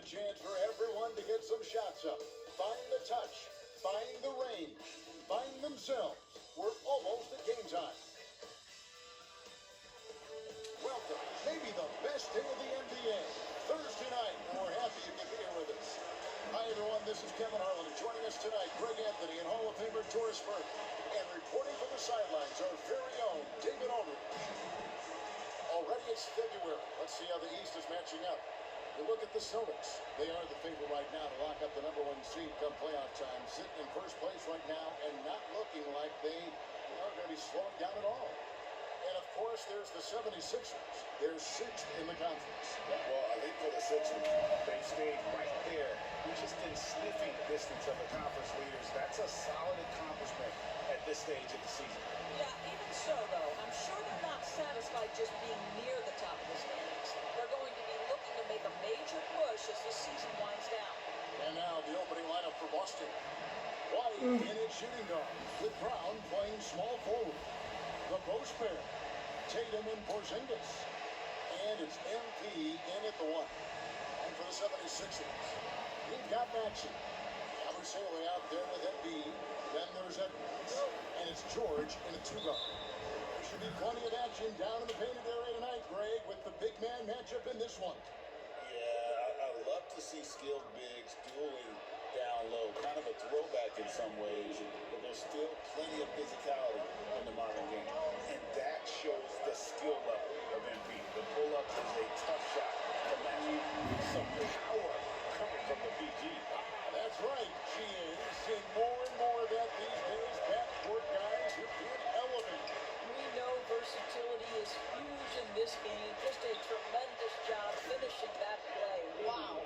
chance for everyone to get some shots up. Find the touch. Find the range. Find themselves. We're almost at game time. Welcome, maybe the best day of the NBA. Thursday night, and we're happy you can be here with us. Hi, everyone. This is Kevin Harlan. Joining us tonight, Greg Anthony and Hall of Famer Doris Burke. And reporting from the sidelines, our very own David Aldridge. Already it's February. Let's see how the East is matching up. You look at the Celtics. They are the favorite right now to lock up the #1 seed come playoff time. Sitting in first place right now and not looking like they are going to be slowing down at all. And, of course, there's the 76ers. They're sixth in the conference. Well, I think for the Sixers, they stayed right there, just in sniffing distance of the conference leaders. That's a solid accomplishment at this stage of the season. Yeah, even so, though, I'm sure they're not satisfied just being near the top of the standings. They're going to be looking to make a major push as the season winds down. And now the opening lineup for Boston. White in its shooting guard, with Brown playing small forward. The post pair, Tatum and Porzingis. And it's MP in at the 1. And for the 76ers, you've got Maxey. Yabusele out there with Embiid. Then there's Edwards. And it's George in a 2-guard. There should be plenty of action down in the painted area tonight, Greg, with the big man matchup in this one. Yeah, I love to see skilled bigs dueling down low. Kind of a throwback in some ways, but there's still plenty of physicality in the modern game. And that shows the skill level of MP. The pull-up is a tough shot from Matthew. Some power coming from the PG. That's right, she is. Seeing more and more of that these days. Backcourt guys who can elevate. We know versatility is huge in this game. Just a tremendous job finishing that play. Wow.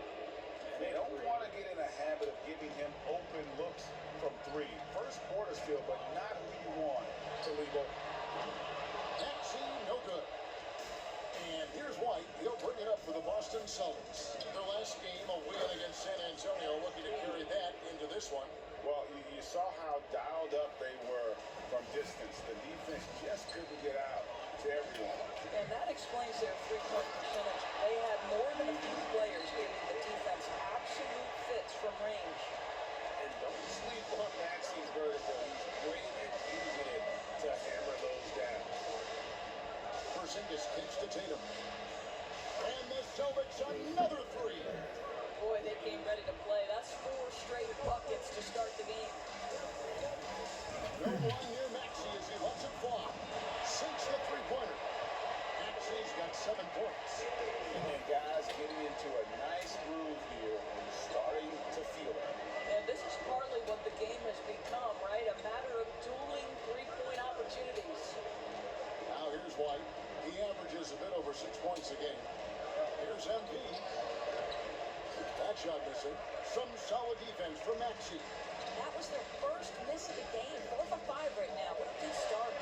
They don't want to get in a habit of giving him open looks from three. First quarter's feel, but not who you want to leave open. Maxey, no good. And here's White. He'll bring it up for the Boston Celtics. Their last game, a win against San Antonio, looking to carry that into this one. Well, you saw how dialed up they were from distance. The defense just couldn't get out to everyone. And that explains their three-point percentage. They had more than a few players giving the defense absolute fits from range. And don't sleep on Maxey's vertical. He's great at using it to hammer those down. Porzingis kicks to Tatum. And the Celtics another three. Boy, they came ready to play. That's 4 straight buckets to start the game. No one near Maxey as he lets it fly. Sinks the three-pointer. Maxey's got 7 points. And guys getting into a nice groove here and starting to feel it. And this is partly what the game has become, right? A matter of dueling three-point opportunities. Now here's White. He averages a bit over 6 points a game. Here's MP. That shot missing. Some solid defense from Maxey. That was their first miss of the game. 4 for 5 right now. What a good start.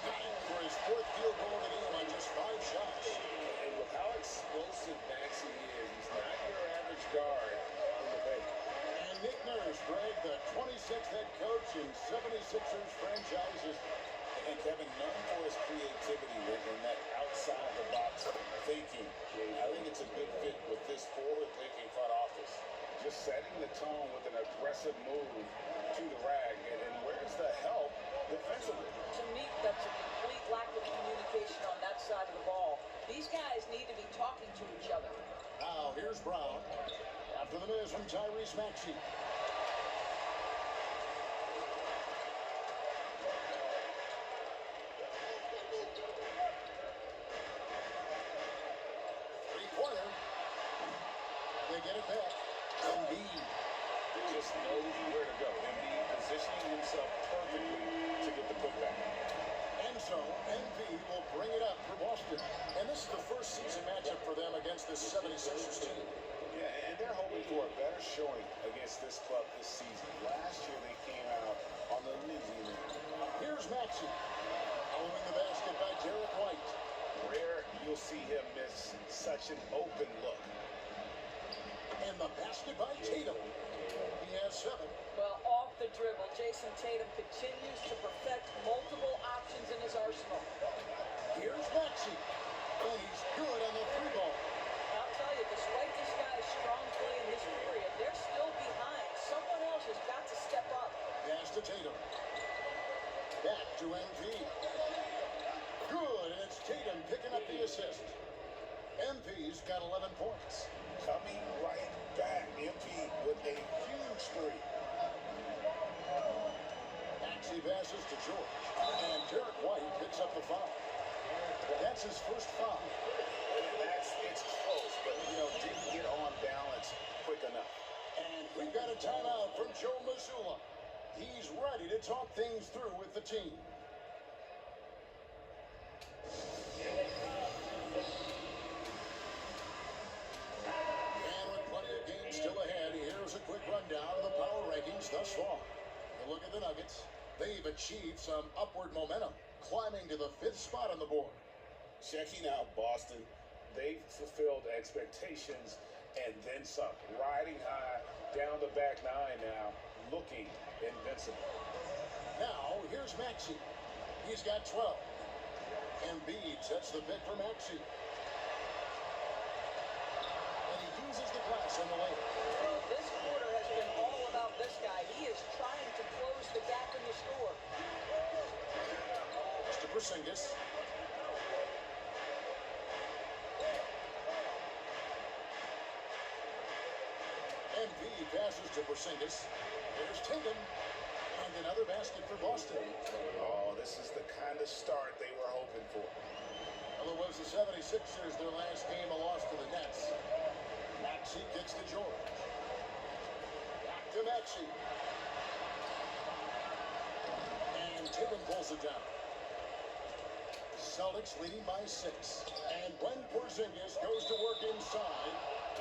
Dying for his 4th field goal of the game on just 5 shots. And with how explosive Maxey is, he's not your average guard in the paint. And Nick Nurse, Greg, the 26th head coach in 76ers franchises. And Kevin, known for his creativity and that outside-the-box thinking. I think it's a good fit with this forward-thinking front office. Just setting the tone with an aggressive move to the rag. And where's the help defensively? To me, that's a complete lack of communication on that side of the ball. These guys need to be talking to each other. Now here's Brown. After the miss from Tyrese Maxey. Three-pointer. They get it back. Embiid. Just knows where to go. Embiid positioning himself perfectly to get the putback. And so, MP will bring it up for Boston. And this is the first season matchup for them against this 76ers team. Yeah, and they're hoping for a better showing against this club this season. Last year they came out on the losing end. Here's Maxey. Following the basket by Derek White. Rare you'll see him miss such an open look. And the basket by Tatum. He has 7. Well, off the dribble, Jason Tatum continues to perfect multiple options in his arsenal. Here's Maxey. And he's good on the 3 ball. Now, tell you, despite this guy's strong play in this period, they're still behind. Someone else has got to step up. Pass to Tatum. Back to MP. Good, and it's Tatum picking up the assist. MP's got 11 points. Coming right back. MP with a huge three. Maxey passes to George. And Derek White picks up the foul. That's his first foul. It's close, but, didn't get on balance quick enough. And we've got a timeout from Joe Mazzulla. He's ready to talk things through with the team. And with plenty of games still ahead, here's a quick rundown of the power rankings thus far. A look at the Nuggets. They've achieved some upward momentum, climbing to the 5th spot on the board. Checking out Boston, they've fulfilled expectations and then some. Riding high down the back nine now, looking invincible. Now, here's Maxey. He's got 12. Embiid sets the pick for Maxey. And he uses the glass on the lane. Well, this quarter has been all about this guy. He is trying to close the gap in the score. It's to Porzingis. MP passes to Porzingis. There's Tatum. And another basket for Boston. Oh, this is the kind of start they were hoping for. Well, it was the 76ers, their last game, a loss to the Nets. Maxey kicks to George. Back to Maxey. And Tatum pulls it down. Celtics leading by 6. And when Porzingis goes to work inside,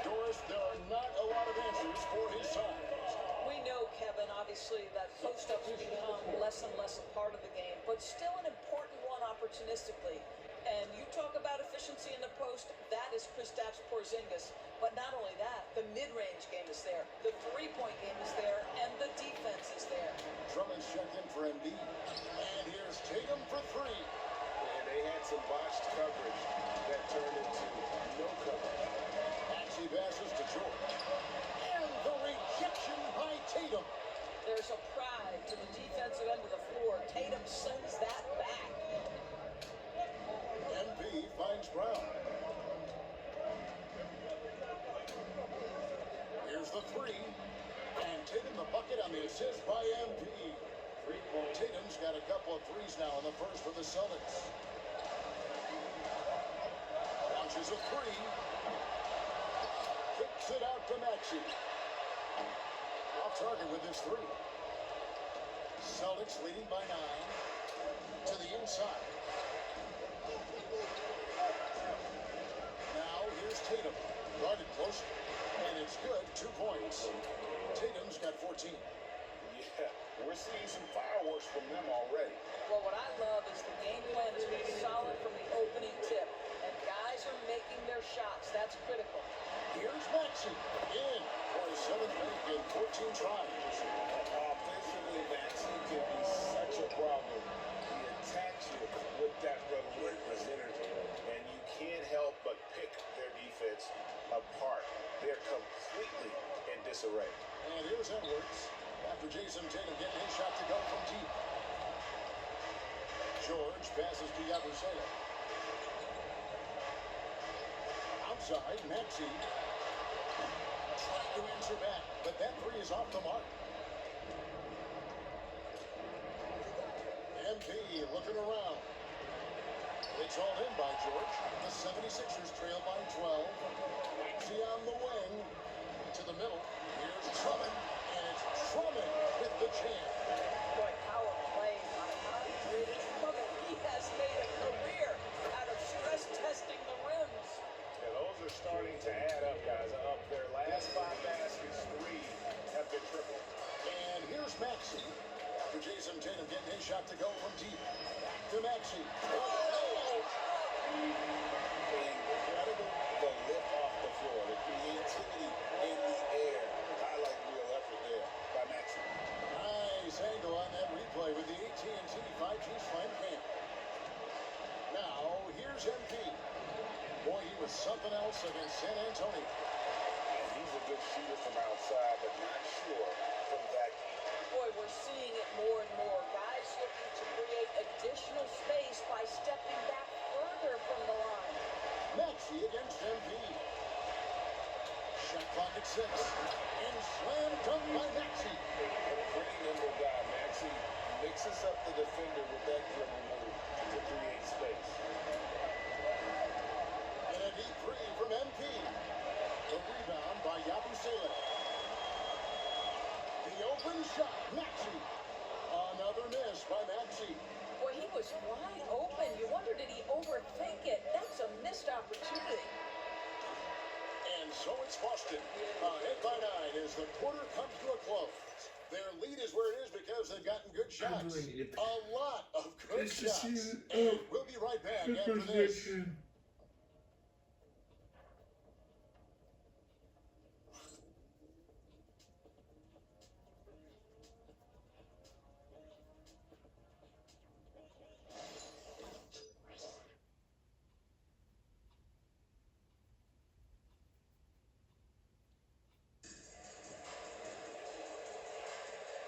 Doris, there are not a lot of answers for his size. We know, Kevin, obviously, that post-ups become less and less a part of the game, but still an important one opportunistically. And you talk about efficiency in the post, that is Kristaps Porzingis. But not only that, the mid-range game is there, the three-point game is there, and the defense is there. Drummond's checked in for Embiid. And here's Tatum for 3. And they had some botched coverage that turned into no coverage. Maxey passes to George. And the rejection by Tatum. There's a pride to the defensive end of the floor. Tatum sends that back. MP finds Brown. Here's the 3. And Tatum the bucket on the assist by MP. Tatum's got a couple of threes now in the first for the Celtics. Launches a 3. Kicks it out to Maxey. Off target with this 3. Celtics leading by 9. To the inside. Now here's Tatum. Guarded close. And it's good. 2 points. Tatum's got 14. Yeah, we're seeing some fireworks from them already. Well, what I love is the game plan has been solid from the opening tip. And guys are making their shots. That's critical. Here's Maxey in for his 7th make in 14 tries. Offensively, Maxey can be such a problem. He attacks you with that relentless energy, and you can't help but pick their defense apart. They're completely in disarray. And here's Edwards after Jason Tatum getting his shot to go from deep. George passes to Yabusele. Outside, Maxey trying to answer back, but that 3 is off the mark. MP looking around. It's all in by George. The 76ers trail by 12. Maxey on the wing. To the middle. Here's Drummond. And it's Drummond with the jam. Boy, power play by Andre Drummond. He has made a career out of stress testing the rims. Yeah, those are starting to add up, guys. Up their last 5 baskets, 3 have been triple. And here's Maxey. After Jason Tatum getting his shot to go from deep. Back to Maxey. Oh! Incredible, the lift off the floor, the creativity in the air. Highlight real effort there by Maxey. Nice angle on that replay with the AT&T 5G Slam Cam. Now, here's MP. Boy, he was was something else against San Antonio. And he's a good shooter from outside, but not sure from that deep. Boy, we're seeing it more and more. Guys looking to create additional space by stepping back further from the line. Maxey against Embiid. Shot clock at 6. And slam dunk by Maxey. A pretty nimble guy, Maxey mixes up the defender with that dribble move to create space. And a deep three from MP. The rebound by Yabusele. The open shot, Maxey. Another miss by Maxey. Boy, he was wide open. You wonder, did he overthink it? That's a missed opportunity. And so it's Boston. Ahead by 9 as the quarter comes to a close. Their lead is where it is because they've gotten good shots. A lot of good shots. And we'll be right back after this.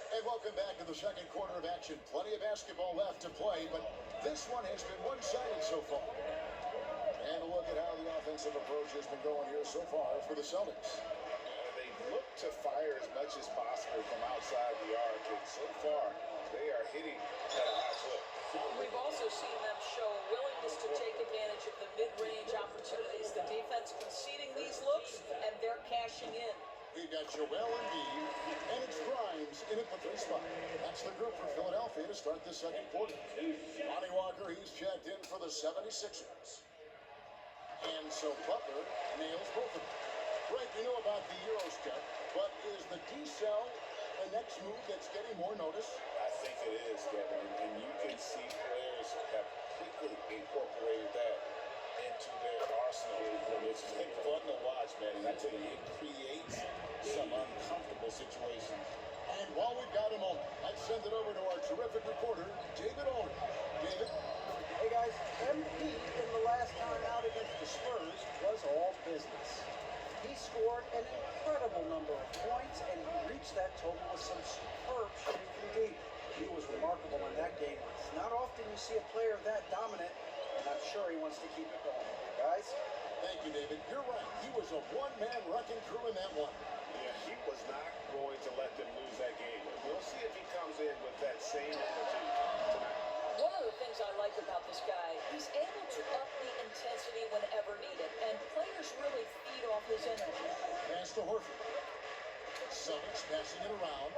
And welcome back to the second quarter of action. Plenty of basketball left to play, but this one has been one-sided so far. And a look at how the offensive approach has been going here so far for the Celtics. They look to fire as much as possible from outside the arc, and so far they are hitting at a high clip. We've also seen them show a willingness to take advantage of the mid-range opportunities. The defense conceding these looks, and they're cashing in. We've got Joel Embiid, and it's Grimes in at the 3 spot. That's the group for Philadelphia to start the second quarter. Lonnie Walker, he's checked in for the 76ers. And so Butler nails both of them. Greg, you know about the Euro step, but is the D-cell the next move that's getting more notice? I think it is, Kevin, and you can see players have quickly incorporated that into their arsenal. It's been fun to watch, man, and I tell you, it creates some uncomfortable situations. And while we've got a moment, let's send it over to our terrific reporter, David Owen. David? Hey guys, MP in the last time out against the Spurs was all business. He scored an incredible number of points, and he reached that total with some superb shooting from deep. He was remarkable in that game. It's not often you see a player that dominant, and I'm sure he wants to keep it going. Guys? Thank you, David. You're right. He was a one-man wrecking crew in that one. Yeah, he was not going to let them lose that game. We'll see if he comes in with that same attitude tonight. One of the things I like about this guy, he's able to up the intensity whenever needed, and players really feed off his energy. Pass to Horford. Celtics passing it around.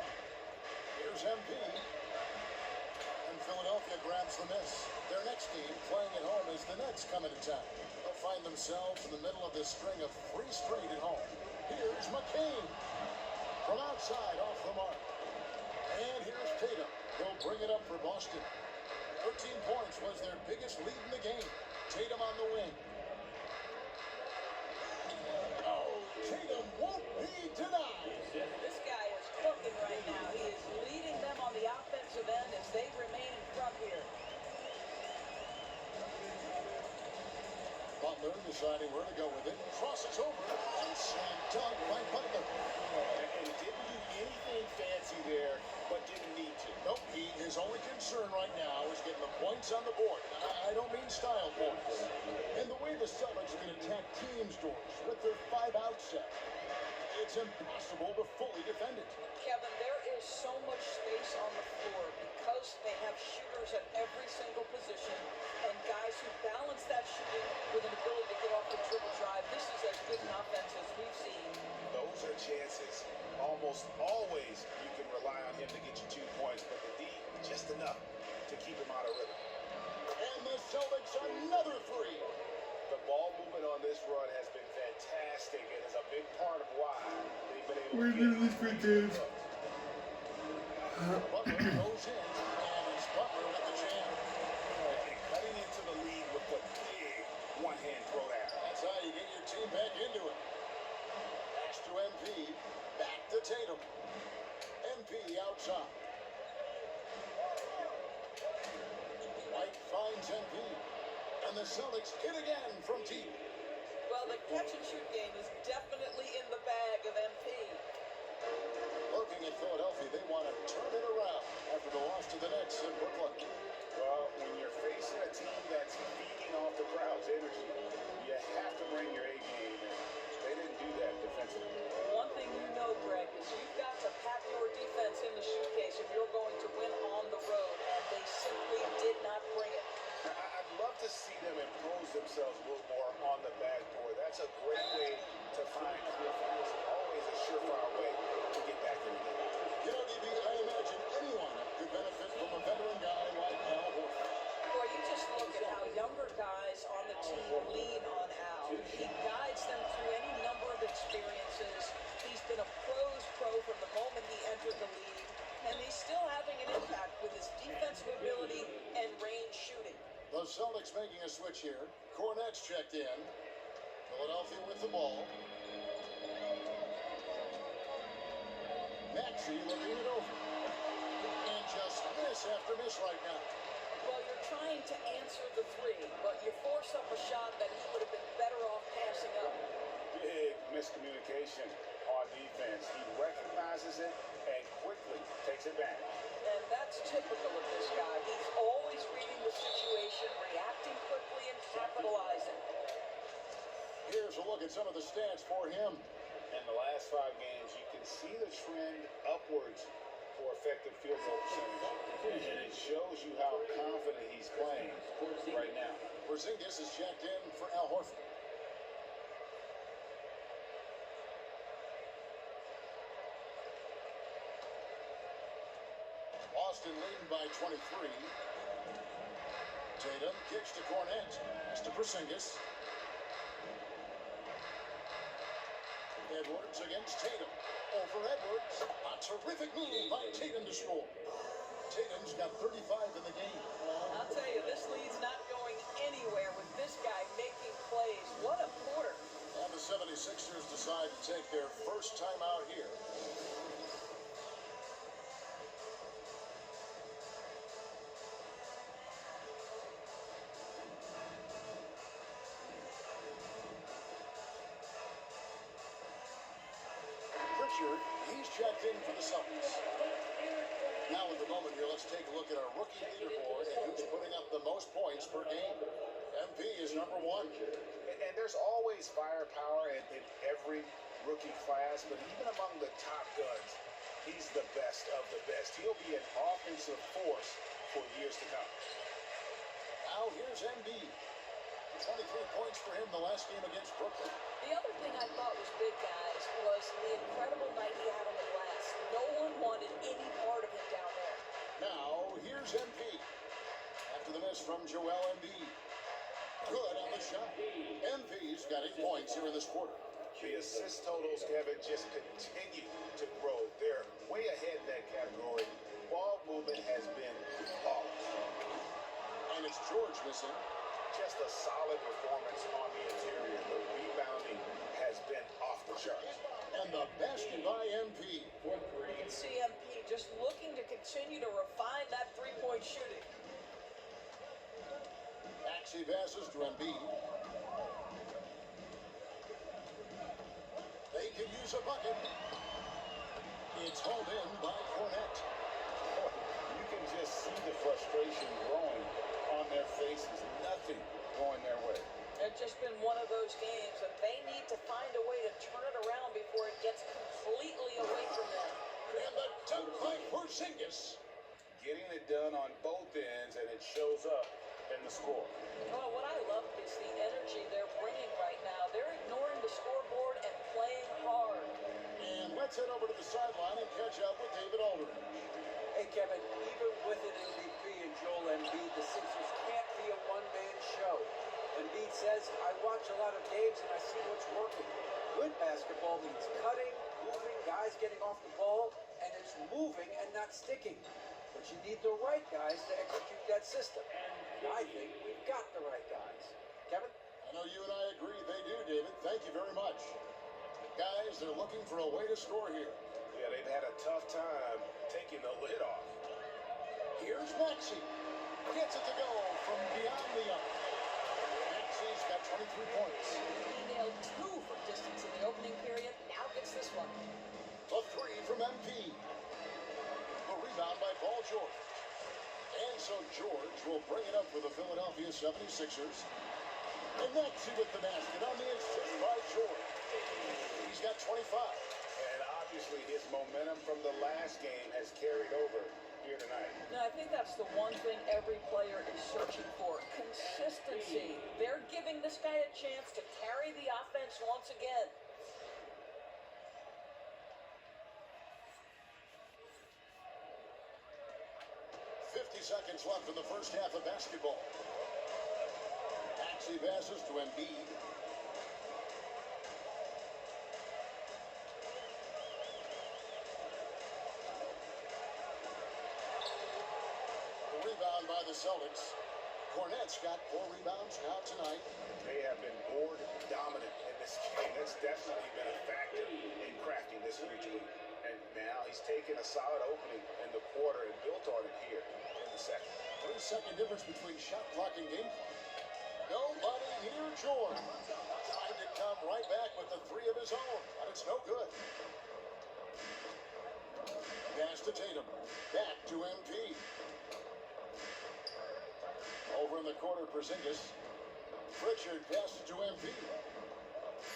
Here's MP. And Philadelphia grabs the miss. Their next team playing at home as the Nets come into town. They'll find themselves in the middle of this string of 3 straight at home. Here's McCain. From outside off the mark. And here's Tatum. He'll bring it up for Boston. 13 points was their biggest lead in the game. Tatum on the wing. Oh, Tatum won't be denied. This guy is cooking right now. He is leading them on the offensive end as they remain in front here. Butler deciding where to go with it. Crosses over and slam dunk by Butler. And didn't do anything fancy there, but didn't need to. Nope, his only concern right now is getting the points on the board. I don't mean style points. And the way the Celtics can attack teams' doors with their 5-out set, it's impossible to fully defend it. Kevin, there is so much space on the floor because they have shooters at every single position and guys who balance that shooting with an ability to get off the dribble drive. This is as good an offense as we've seen. Those are chances. Almost always you can rely on him to get you 2 points, but the D, just enough to keep him out of rhythm. And the Celtics another 3. The ball movement on this run has been fantastic and is a big part of why they've been able to get Butler goes in, and it's Butler with the jam. and cutting into the lead with the big one-hand throwdown. That's how you get your team back into it. Pass to MP, back to Tatum. MP outside. White finds MP, and the Celtics hit again from deep. Well, Well, the catch-and-shoot game is definitely in the bag of MP. Looking at Philadelphia, they want to turn it around after the loss to the Nets in Brooklyn. Well, when you're facing a team that's feeding off the crowd's energy, you have to bring your A game, and they didn't do that defensively. One thing you know, Greg, is you've got to pack your defense in the suitcase if you're going to win on the road, and they simply did not bring it. I'd love to see them impose themselves a little more on the backboard. That's a great way to find confidence. Always a surefire way to get back in the game. You know, DB, I imagine anyone could benefit from a veteran guy like Al Horford. Boy, you just look at how younger guys on the team lean on Al. He guides them through any number of experiences. He's been a pro's pro from the moment he entered the league, and he's still having an impact with his defensive ability and range shooting. The Celtics making a switch here. Cornette's checked in. Philadelphia with the ball. Maxey looking it over. And just miss after miss right now. Well, you're trying to answer the three, but you force up a shot that he would have been better off passing up. Big miscommunication on defense. He recognizes it and quickly takes advantage. And that's typical of this guy. He's always reading the situation, reacting quickly, and capitalizing. Here's a look at some of the stats for him. In the last 5 games, you can see the trend upwards for effective field goal percentage. And it shows you how confident he's playing right now. Porzingis is checked in for Al Horford. Boston leading by 23. Tatum kicks to Cornette. It's to Porzingis. Edwards against Tatum. Over Edwards. A terrific move by Tatum to score. Tatum's got 35 in the game. I'll tell you, this lead's not going anywhere with this guy making plays. What a quarter. And the 76ers decide to take their first time out here. He's checked in for the Celtics. Now at the moment here, let's take a look at our rookie leaderboard and who's putting up the most points per game. MP is number 1. And there's always firepower in every rookie class, but even among the top guns, he's the best of the best. He'll be an offensive force for years to come. Now here's MB. 23 points for him the last game against Brooklyn. The other thing I thought was big, guys, was the incredible night he had on the glass. No one wanted any part of him down there. Now here's MP. After the miss from Joel Embiid. Good on the shot. MP's got 8 points here in this quarter. The assist totals, Kevin, just continue to grow. They're way ahead in that category. Ball movement has been flawless. And it's George missing. Just a solid performance on the interior. The rebounding has been off the charts. And the basket by MP. You can see MP just looking to continue to refine that three-point shooting. Maxey passes to Embiid. They can use a bucket. It's hauled in by Cornette. You can just see the frustration growing on their faces. Nothing going their way. It's just been one of those games, and they need to find a way to turn it around before it gets completely away from them. And the dunk by Porzingis. Getting it done on both ends, and it shows up in the score. Well, what I love is the energy they're bringing right now. They're ignoring the scoreboard and playing hard. And let's head over to the sideline and catch up with David Aldridge. Hey, Kevin, even with an MVP and Joel Embiid, the Sixers can't be a one-man show. Embiid says, I watch a lot of games and I see what's working. Good basketball means cutting, moving, guys getting off the ball, and it's moving and not sticking. But you need the right guys to execute that system. And I think we've got the right guys. Kevin? I know you and I agree they do, David. Thank you very much. Guys, they're looking for a way to score here. Yeah, they've had a tough time taking the lid off. Here's Maxey. Gets it to go from beyond the arc. Maxey's got 23 points. He nailed hit 2 from distance in the opening period. Now gets this one. A three from MP. The rebound by Paul George. And so George will bring it up for the Philadelphia 76ers. And Maxey with the basket on the assist by George. He's got 25. And obviously his momentum from the last game has carried over here tonight. Now, I think that's the one thing every player is searching for. Consistency. They're giving this guy a chance to carry the offense once again. Seconds left in the first half of basketball. Maxey passes to Embiid. The rebound by the Celtics. Cornette's got 4 rebounds now tonight. They have been board dominant in this game. That's definitely been a factor in crafting this huge lead. And now he's taken a solid opening in the quarter and built on it here. Second. 3-second difference between shot clock and game clock. Nobody near George. Tried to come right back with the 3 of his own, but it's no good. Pass to Tatum. Back to MP. Over in the corner, Porzingis. Pritchard passes to MP.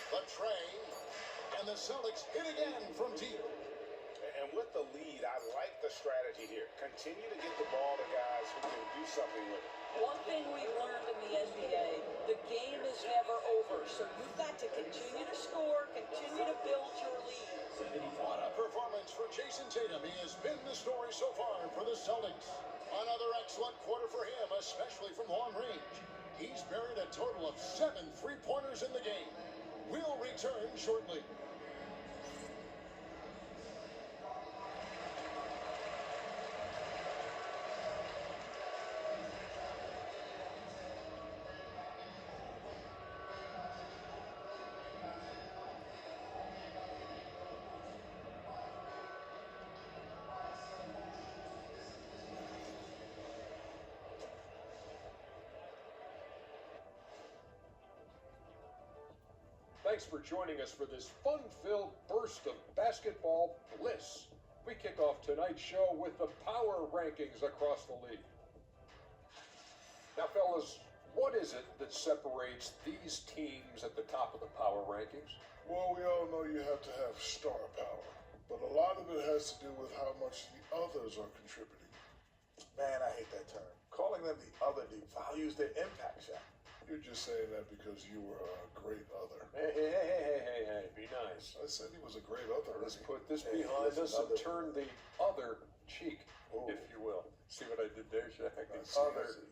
The tray. And the Celtics hit again from deep. And with the lead, I like the strategy here. Continue to get the ball to guys who can do something with it. One thing we've learned in the NBA, the game is never over. So you've got to continue to score, continue to build your lead. What a performance for Jason Tatum. He has been the story so far for the Celtics. Another excellent quarter for him, especially from long range. He's buried a total of 7 3-pointers in the game. We'll return shortly. Thanks for joining us for this fun-filled burst of basketball bliss. We kick off tonight's show with the power rankings across the league. Now, fellas, what is it that separates these teams at the top of the power rankings? Well, we all know you have to have star power, but a lot of it has to do with how much the others are contributing. Man, I hate that term. Calling them the other devalues their impact shot. You're just saying that because you were a great other. Hey, be nice. I said he was a great other. Let's put this behind us and turn the other cheek, Oh. if you will. See what I did there, Shaq? I The see, I other. see.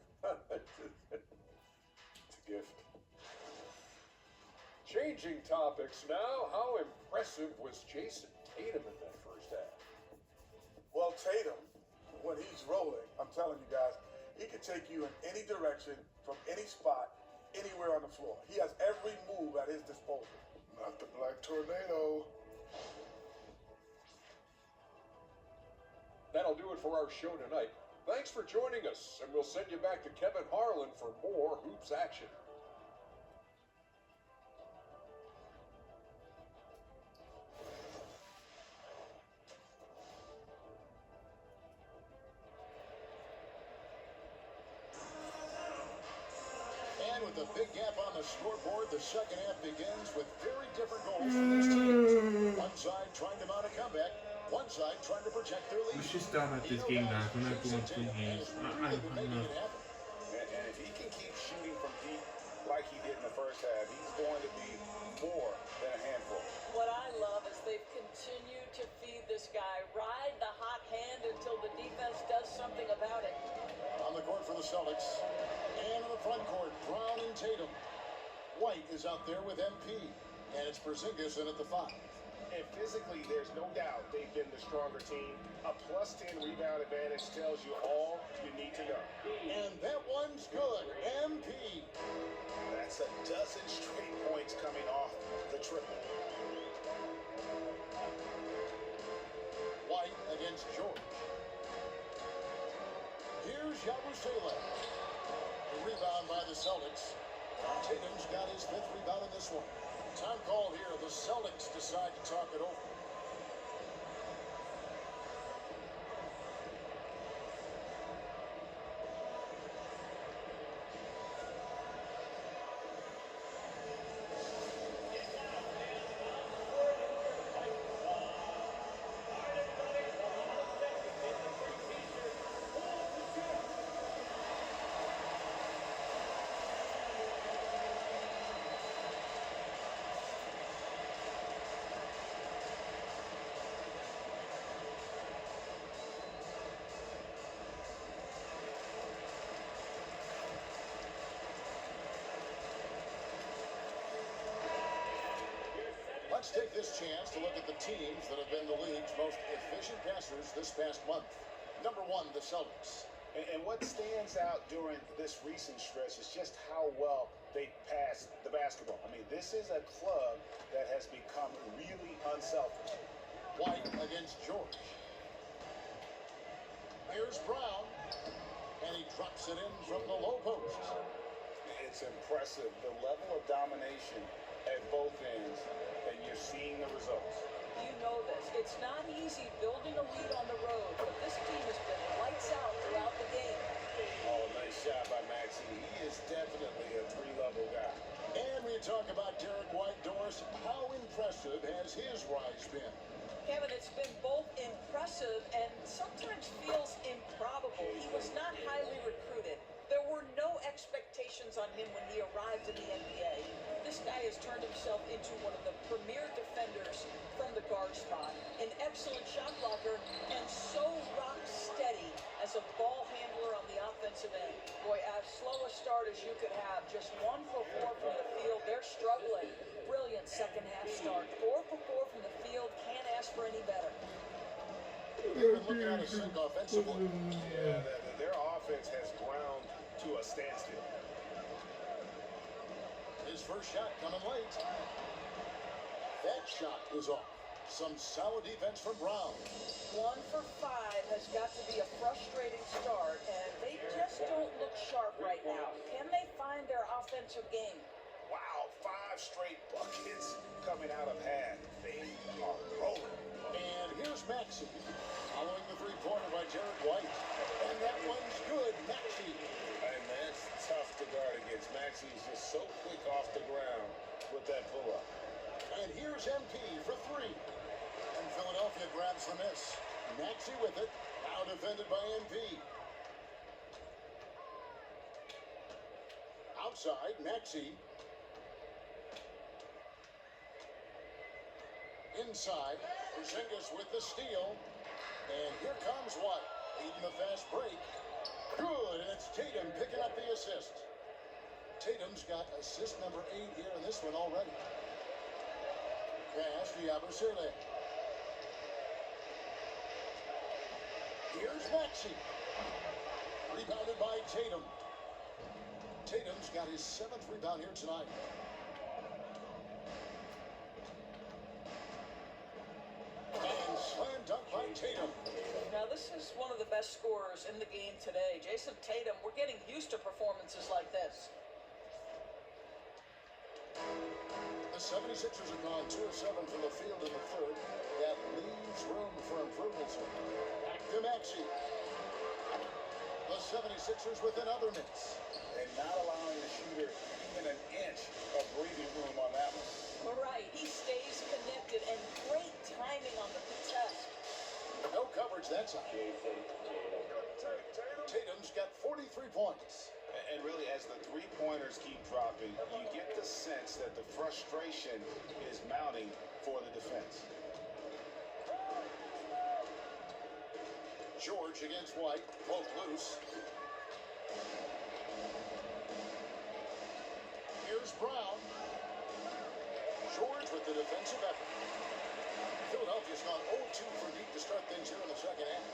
It's a gift. Changing topics now. How impressive was Jason Tatum in that first half? Well, Tatum, when he's rolling, I'm telling you guys, he can take you in any direction, from any spot, anywhere on the floor. He has every move at his disposal. Not the Black Tornado. That'll do it for our show tonight. Thanks for joining us, and we'll send you back to Kevin Harlan for more hoops action. With a big gap on the scoreboard, the second half begins with very different goals for these teams. One side trying to mount a comeback, one side trying to protect their lead. Let's just start at this game now. I'm not going through games. And if he can keep shooting from deep like he did in the first half, he's going to be more than a handful. What I love is they've continued to feed this guy, ride the hot hand until the defense does something about it. On the court for the Celtics. And in the front court, Brown and Tatum. White is out there with MP. And it's Porzingis in at the 5. And physically, there's no doubt they've been the stronger team. A plus 10 rebound advantage tells you all you need to know. And that one's good. MP. That's a dozen straight points coming off the triple. White against George. Here's Yabusele. The rebound by the Celtics. Tatum's got his 5th rebound in this one. Time call here. The Celtics decide to talk it over. Let's take this chance to look at the teams that have been the league's most efficient passers this past month. Number one, the Celtics. And what stands out during this recent stretch is just how well they pass the basketball. I mean, this is a club that has become really unselfish. White against George. Here's Brown, and he drops it in from the low post. It's impressive, the level of domination at both ends, and you're seeing the results. You know this. It's not easy building a lead on the road, but this team has been lights out throughout the game. Oh, nice shot by Maxey. He is definitely a three-level guy. And we talk about Derek White, Doris. How impressive has his rise been? Kevin, it's been both impressive and sometimes feels improbable. He was not highly recruited. There were no expectations on him when he arrived in the NBA. This guy has turned himself into one of the premier defenders from the guard spot, an excellent shot blocker, and so rock steady as a ball handler on the offensive end. Boy, as slow a start as you could have, just 1 for 4 from the field. They're struggling. Brilliant second half start. 4 for 4 from the field. Can't ask for any better. They've been looking at a sink offensively. Yeah, their offense has ground to a standstill. His first shot coming late. That shot is off. Some solid defense from Brown. 1 for 5 has got to be a frustrating start, and they just don't look sharp right now. Can they find their offensive game? Wow, 5 straight buckets coming out of half. They are rolling. And here's Maxey, following the three-pointer by Derek White. And that one's good. Maxey. And that's tough to guard against. Maxey is just so quick off the ground with that pull-up. And here's MP for 3. And Philadelphia grabs the miss. Maxey with it. Now defended by MP. Outside, Maxey. Inside, Porzingis with the steal. And here comes White, leading the fast break. Good, and it's Tatum picking up the assist. Tatum's got assist number 8 here in this one already. Pass to Yabusele. Here's Maxey. Rebounded by Tatum. Tatum's got his 7th rebound here tonight. And slam dunk by Tatum. Now, this is one of the best scorers in the game today. Jason Tatum, we're getting used to performances like this. The 76ers have gone 2 of 7 from the field in the third. That leaves room for improvements. Back to Maxey. The 76ers with another miss. And not allowing the shooter even an inch of breathing room on that one. All right, he stays connected and great timing on the contest. No coverage that side. Tatum's got 43 points. And really, as the three-pointers keep dropping, you get the sense that the frustration is mounting for the defense. George against White, both loose. Here's Brown. George with the defensive effort. Philadelphia's gone 0-2 for deep to start things here in the second half.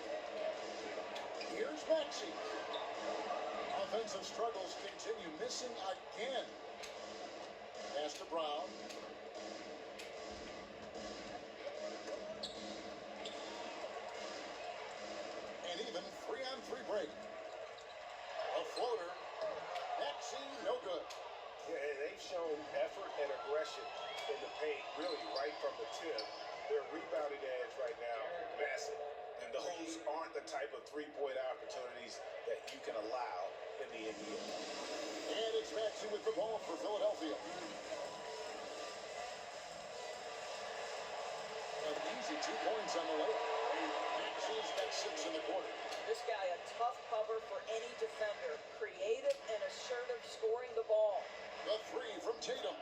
Here's Maxey. Offensive struggles continue, missing again. Pass to Brown. And even 3-on-3 break. A floater. Maxey, no good. Yeah, they've shown effort and aggression in the paint, really right from the tip. Their rebounding edge right now, massive. And those aren't the type of three-point opportunities that you can allow in the NBA. And it's Maxey with the ball for Philadelphia. An easy 2 points on the layup. Maxey's got 6 in the quarter. This guy, a tough cover for any defender. Creative and assertive scoring the ball. The 3 from Tatum.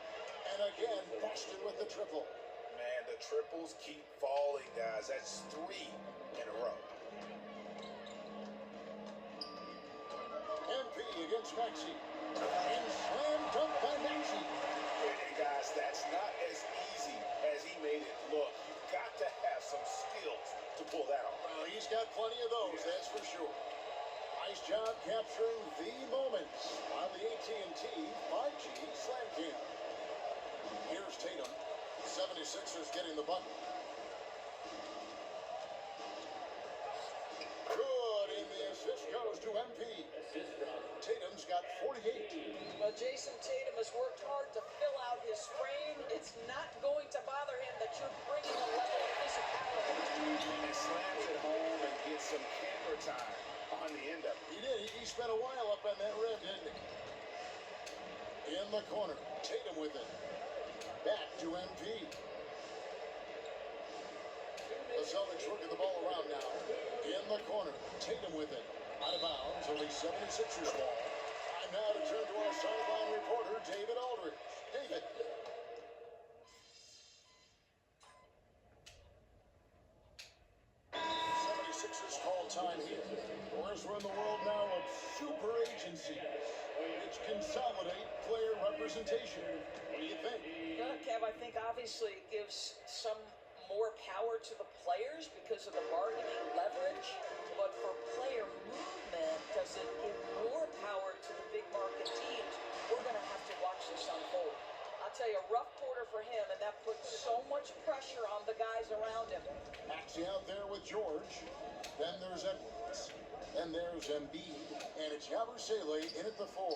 And again, Boston with the triple. Man, the triples keep falling, guys. That's 3 in a row. MP against Maxey. And slam dunk by Maxey. And guys, that's not as easy as he made it look. You've got to have some skills to pull that off. Well, he's got plenty of those, that's for sure. Nice job capturing the moments on the AT&T 5G Slam Cam. Here's Tatum. 76ers getting the bucket. Good, and the assist goes to MP. Tatum's got 48. Well, Jason Tatum has worked hard to fill out his frame. It's not going to bother him that you're bringing a level of physicality. And slams it home and gets some camera time on the end of it. He did. He spent a while up on that rim, didn't he? In the corner. Tatum with it. Back to MP. The Celtics working the ball around now. In the corner. Tatum with it. Out of bounds. Only 76ers ball. Time now to turn to our sideline reporter, David Aldridge. David. 76ers call time here. Of course, we're in the world now of super agencies, which consolidate player representation. What do you think? Kev, I think obviously it gives some more power to the players because of the bargaining leverage. But for player movement, does it give more power to the big market teams? We're going to have to watch this unfold. I'll tell you, a rough quarter for him, and that puts so much pressure on the guys around him. Maxey out there with George. Then there's Edwards. Then there's Embiid. And it's Yabusele in at the 4.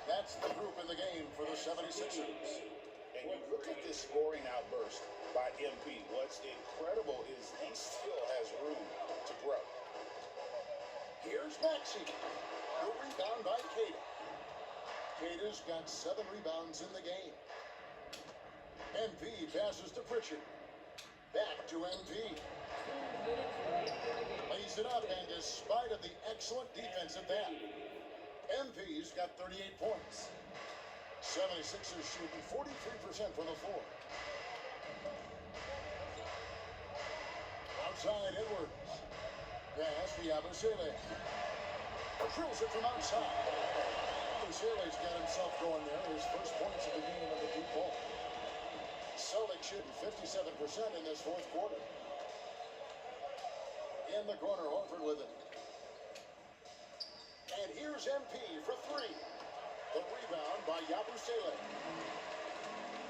That's the group in the game for the 76ers. And you look at this scoring outburst by MP. What's incredible is he still has room to grow. Here's Maxey. The rebound by Kata. Kata's got 7 rebounds in the game. MP passes to Pritchard. Back to MP. Lays it up, and despite of the excellent defense at that, MP's got 38 points. 76ers shooting 43% from the floor. Outside Edwards. Pass to Yabusele. Drills it from outside. Yabusele's got himself going there. His first points of the game on the deep ball. Celtics shooting 57% in this fourth quarter. In the corner, Horford with it. And here's MP for 3. The rebound by Yabusele.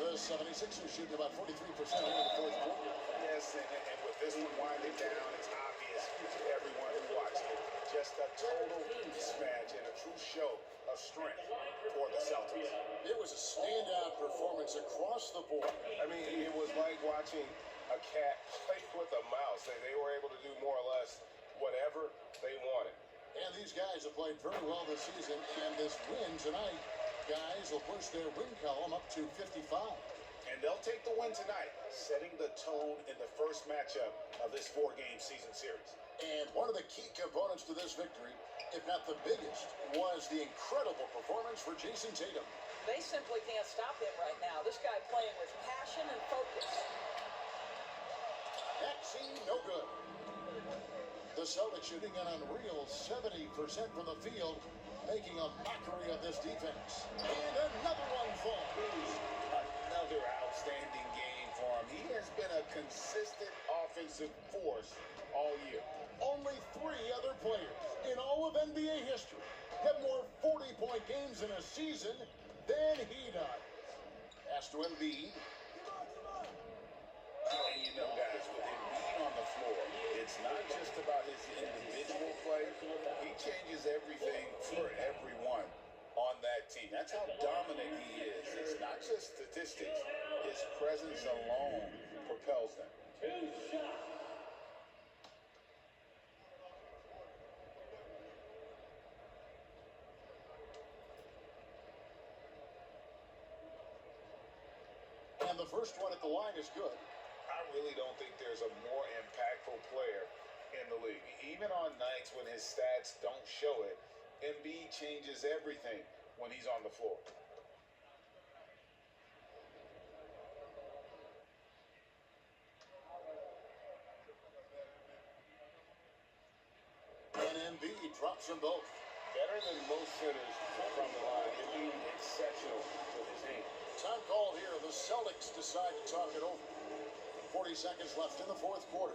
The 76ers shooting about 43% in the fourth quarter. Yes, and with this one winding down, it's obvious to everyone who watched it. Just a total mismatch and a true show of strength for the Celtics. It was a standout performance across the board. I mean, it was like watching a cat play with a mouse. They were able to do more or less whatever they wanted. And these guys have played very well this season, and this win tonight, guys, will push their win column up to 55. And they'll take the win tonight, setting the tone in the first matchup of this 4-game season series. And one of the key components to this victory, if not the biggest, was the incredible performance for Jason Tatum. They simply can't stop him right now. This guy playing with passion and focus. Maxey, no good. The Celtics shooting an unreal 70% from the field, making a mockery of this defense. And another one falls. Another outstanding game for him. He has been a consistent offensive force all year. Only 3 other players in all of NBA history have more 40-point games in a season than he does. Pass to Embiid. And you know, guys, with him being on the floor, it's not just about his individual play. He changes everything for everyone on that team. That's how dominant he is. It's not just statistics. his presence alone propels them. And the first one at the line is good. I really don't think there's a more impactful player in the league. Even on nights when his stats don't show it, Embiid changes everything when he's on the floor. And Embiid drops them both. Better than most centers from the line. Embiid exceptional with his hand. Time call here. The Celtics decide to talk it over. 40 seconds left in the fourth quarter.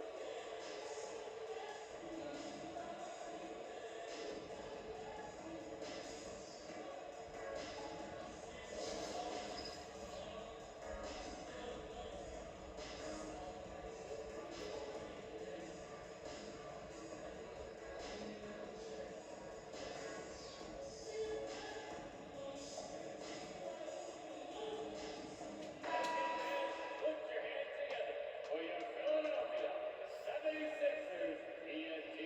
For your Philadelphia 76ers TNT.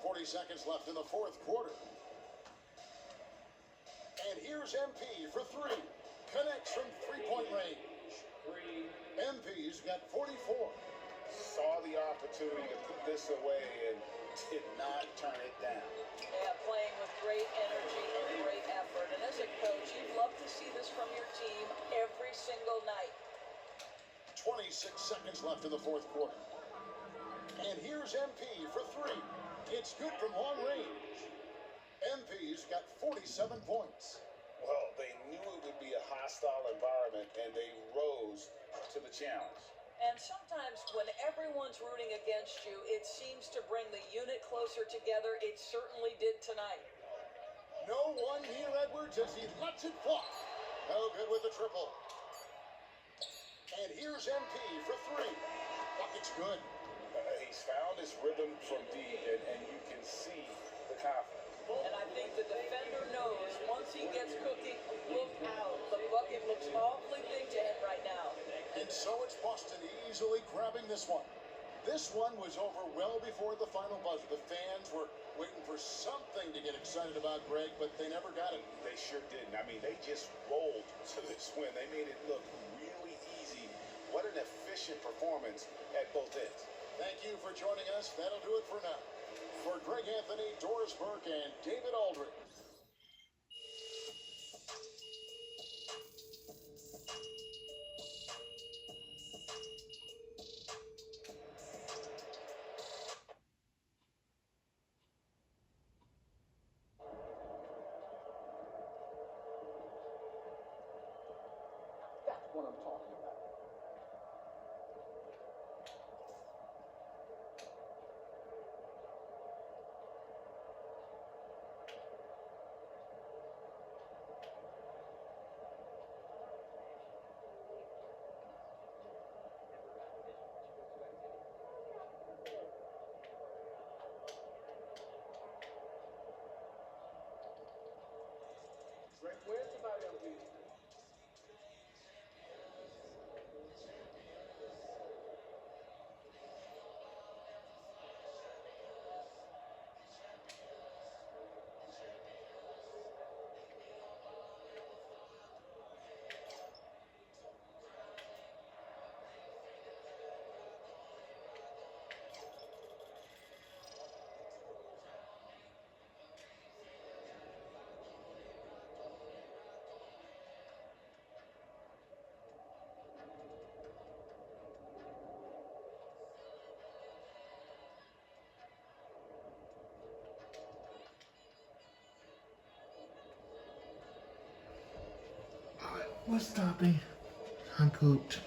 40 seconds left in the fourth quarter. And here's MP for three. Connects from three-point range. MP's got 44. Saw the opportunity to put this away and did not turn it down. Yeah, playing with great energy and great effort. And as a coach, you'd love to see this from your team every single night. 26 seconds left in the fourth quarter. And here's MP for three. It's good from long range. MP's got 47 points. Well, they knew it would be a hostile environment, and they rose to the challenge. And sometimes when everyone's rooting against you, it seems to bring the unit closer together. It certainly did tonight. No one near Edwards as he lets it fly. No good with the triple. And here's MP for three. Bucket's good. He's found his rhythm from deep, and you can see the confidence. And I think the defender knows once he gets cooking, look out. The bucket looks awfully big to him right now. And so it's Boston easily grabbing this one. This one was over well before the final buzzer. The fans were waiting for something to get excited about, Greg, but they never got it. They sure didn't. I mean, they just rolled to this win. They made it look really easy. What an efficient performance at both ends. Thank you for joining us. That'll do it for now. For Greg Anthony, Doris Burke, and David Aldridge. That's what I'm talking about. Where's the body on these? What's stopping? I'm pooped.